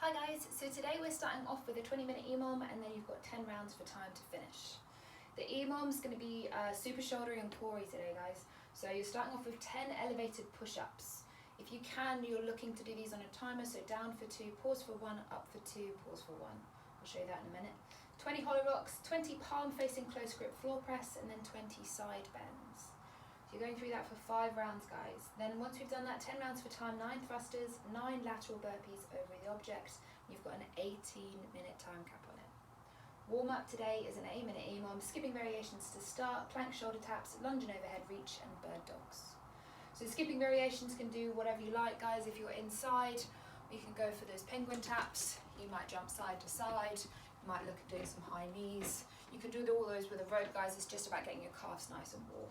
Hi guys, so today we're starting off with a 20-minute EMOM and then you've got 10 rounds for time to finish. The EMOM is going to be super shouldery and core today guys. So you're starting off with 10 elevated push-ups. If you can, you're looking to do these on a timer, so down for 2, pause for 1, up for 2, pause for 1. I'll show you that in a minute. 20 hollow rocks, 20 palm facing close grip floor press and then 20 side bends. So you're going through that for 5 rounds guys. Then once we've done that, 10 rounds for time, 9 thrusters, 9 lateral burpees over the object. You've got an 18-minute time cap on it. Warm up today is an 8-minute EMOM, skipping variations to start, plank shoulder taps, lunge and overhead reach and bird dogs. So skipping variations can do whatever you like guys. If you're inside, you can go for those penguin taps. You might jump side to side. You might look at doing some high knees. You can do all those with a rope guys. It's just about getting your calves nice and warm.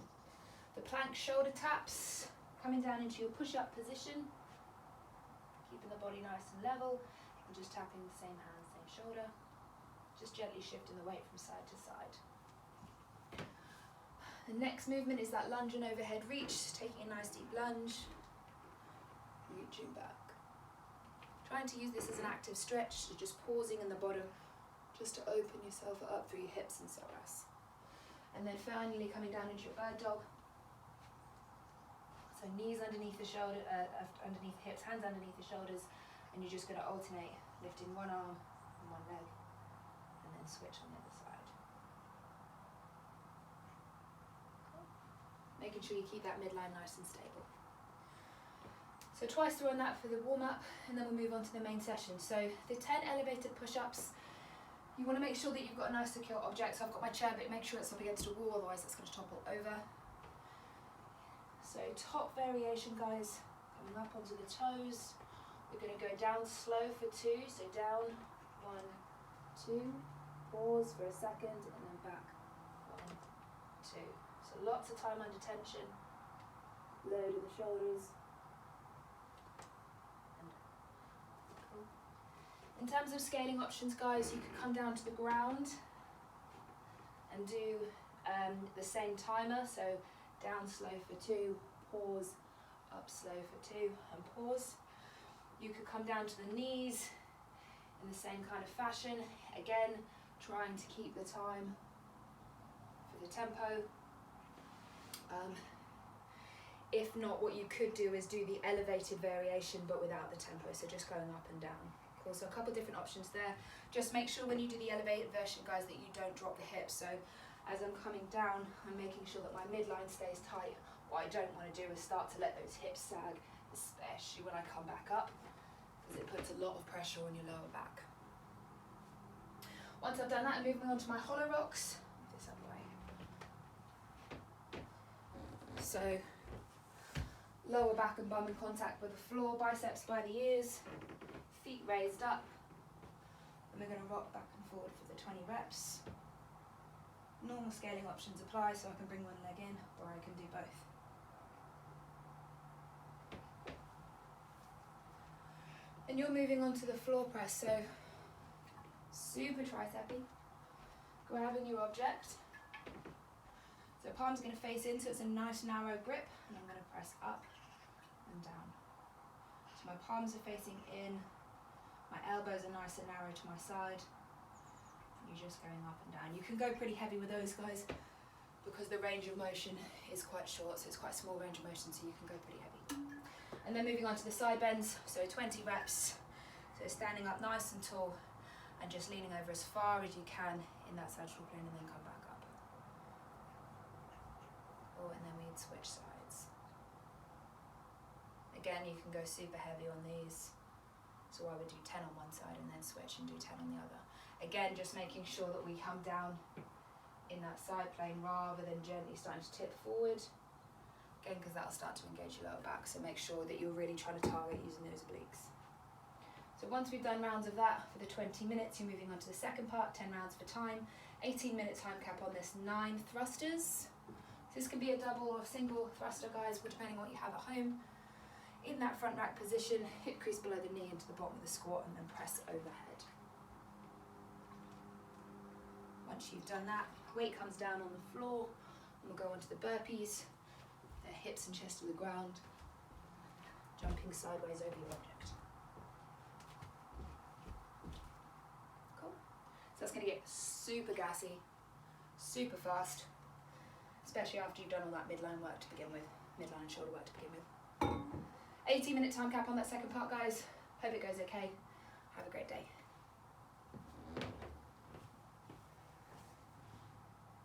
The plank shoulder taps, coming down into your push-up position, keeping the body nice and level, and just tapping the same hand, same shoulder, just gently shifting the weight from side to side. The next movement is that lunge and overhead reach, taking a nice deep lunge, reaching back. Trying to use this as an active stretch, so just pausing in the bottom, just to open yourself up through your hips and psoas. And then finally coming down into your bird dog. So knees underneath the shoulder, underneath the hips, hands underneath the shoulders, and you're just going to alternate, lifting one arm and one leg, and then switch on the other side. Cool. Making sure you keep that midline nice and stable. So twice through on that for the warm-up, and then we'll move on to the main session. So the 10 elevated push-ups, you want to make sure that you've got a nice secure object. So I've got my chair, but make sure it's up against a wall, otherwise it's going to topple over. So top variation guys, coming up onto the toes. We're going to go down slow for 2, so down, 1, 2, pause for a second, and then back, 1, 2. So lots of time under tension, load of the shoulders. And cool. In terms of scaling options guys, you could come down to the ground and do the same timer, so down slow for 2, pause, up slow for 2, and pause. You could come down to the knees in the same kind of fashion, again trying to keep the time for the tempo. If not, what you could do is do the elevated variation but without the tempo, so just going up and down. Cool, so a couple different options there. Just make sure when you do the elevated version guys that you don't drop the hips. So as I'm coming down, I'm making sure that my midline stays tight. What I don't want to do is start to let those hips sag, especially when I come back up, because it puts a lot of pressure on your lower back. Once I've done that, I'm moving on to my hollow rocks. Move this up the way. So lower back and bum in contact with the floor, biceps by the ears, feet raised up, and we're going to rock back and forward for the 20 reps. Normal scaling options apply, so I can bring one leg in or I can do both. And you're moving on to the floor press, so super tricepy, grabbing your object. So palm's going to face in, so it's a nice narrow grip, and I'm going to press up and down. So my palms are facing in, my elbows are nice and narrow to my side. You're just going up and down. You can go pretty heavy with those guys because the range of motion is quite short, so it's quite a small range of motion, so you can go pretty heavy. And then moving on to the side bends, so 20 reps. So standing up nice and tall and just leaning over as far as you can in that sagittal plane and then come back up. Oh, and then we'd switch sides. Again, you can go super heavy on these. So I would do 10 on one side and then switch and do 10 on the other. Again, just making sure that we come down in that side plane rather than gently starting to tip forward. Again, because that'll start to engage your lower back, so make sure that you're really trying to target using those obliques. So once we've done rounds of that for the 20 minutes, you're moving on to the second part, 10 rounds for time, 18-minute time cap on this, 9 thrusters. So this can be a double or single thruster, guys, depending on what you have at home. In that front rack position, hip crease below the knee into the bottom of the squat and then press overhead. Once you've done that, weight comes down on the floor and we'll go on to the burpees. The hips and chest to the ground, jumping sideways over your object. super gassy, super fast, especially after you've done all that midline work to begin with, midline and shoulder work to begin with. 18-minute time cap on that second part, guys. Hope it goes okay. Have a great day.